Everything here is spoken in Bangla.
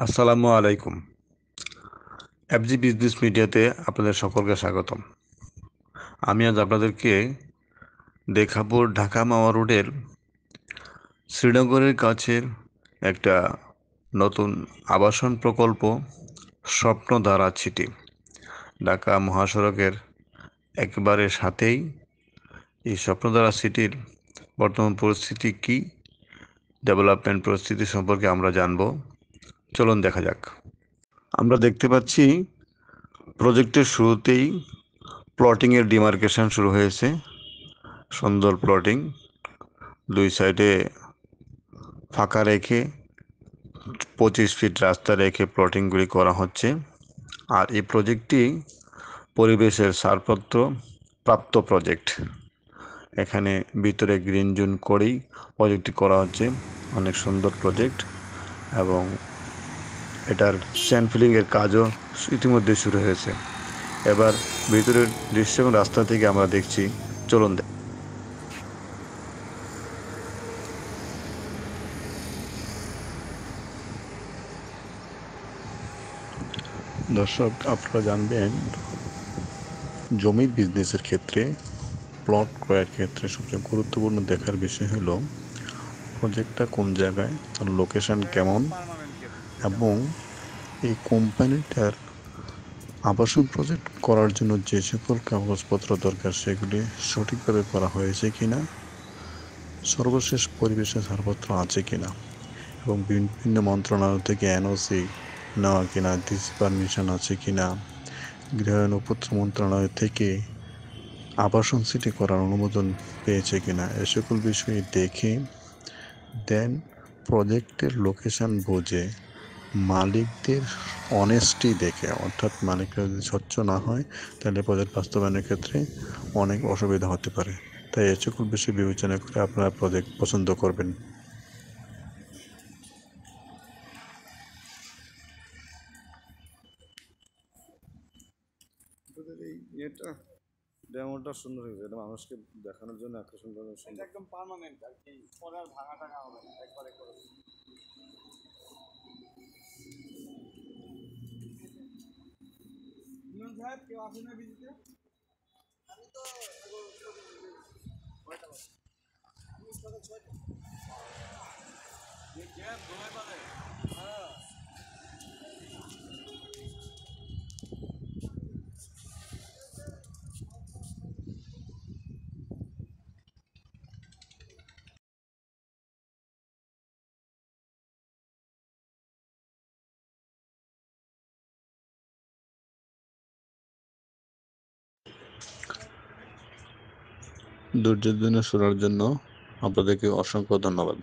আসসালামু আলাইকুম। এফজি বিজনেস মিডিয়াতে আপনাদের সকলকে স্বাগতম। আমি আজ আপনাদেরকে দেখাবো ঢাকা মাওয়া রোডের শ্রীনগরের কাছের একটা নতুন আবাসন প্রকল্প স্বপ্নধারা সিটি। ঢাকা মহাসড়কের একেবারে সাথেই এই স্বপ্নধারা সিটির বর্তমান পরিস্থিতি কি, ডেভেলপমেন্ট পরিস্থিতি সম্পর্কে আমরা জানব। চলুন দেখা যাক। আমরা দেখতে পাচ্ছি প্রজেক্টের শুরুতেই প্লটিংয়ের ডিমার্কেশন শুরু হয়েছে। সুন্দর প্লটিং, দুই সাইডে ফাঁকা রেখে 25 ফিট রাস্তা রেখে প্লটিংগুলি করা হচ্ছে। আর এই প্রজেক্টটি পরিবেশের ছাড়পত্র প্রাপ্ত প্রজেক্ট। এখানে ভিতরে গ্রিন জোন করেই প্রজেক্টটি করা হচ্ছে। অনেক সুন্দর প্রজেক্ট এবং এটার স্যান্ড ফিলিংয়ের কাজও ইতিমধ্যে শুরু হয়েছে। এবার ভিতরের দৃশ্য এবং রাস্তা থেকে আমরা দেখছি। চলুন। দর্শক, আপনারা জানবেন জমির বিজনেসের ক্ষেত্রে, প্লট ক্রয়ের ক্ষেত্রে সবচেয়ে গুরুত্বপূর্ণ দেখার বিষয় হলো প্রজেক্টটা কোন জায়গায়, তার লোকেশন কেমন এবং এই কোম্পানিটার আবাসন প্রজেক্ট করার জন্য যে সকল কাগজপত্র দরকার সেগুলি সঠিকভাবে করা হয়েছে কিনা, সর্বশেষ পরিবেশের ছাড়পত্র আছে কিনা এবং বিভিন্ন মন্ত্রণালয় থেকে এনওসি নেওয়া কিনা, ডিসি পারমিশন আছে কিনা, গৃহায়ণ ও পূর্ত মন্ত্রণালয় থেকে আবাসন সিটি করার অনুমোদন পেয়েছে কিনা, এ সকল বিষয়ে দেখে দেন প্রজেক্টের লোকেশন বুঝে মালিকদের অনেস্টি দেখে, অর্থাৎ মালিকরা যদি স্বচ্ছ না হয় তাহলে প্রজেক্ট বাস্তবায়নের ক্ষেত্রে অনেক অসুবিধা হতে পারে। তাই এ সকল বিষয় বিবেচনা করে আপনারা প্রজেক্ট পছন্দ করবেন। এই ইয়েটা ডেমোটা সুন্দর হয়েছে, এটা মানুষকে দেখানোর জন্য আকর্ষণ করার জন্য সুন্দর। একদম পার্মানেন্ট আর কি, পরে আর ভাঙা টাঙা হবে না, একবারে করে ইমরান সাহেব কেউ আসে না ভিজিটে? আমি তো কয়টা বাজে? আমি সকাল 6টা। ক্যাব ঘুমাই পারে? হ্যাঁ। ধৈর্য ধরে শোনার জন্য আপনাদেরকে অসংখ্য ধন্যবাদ।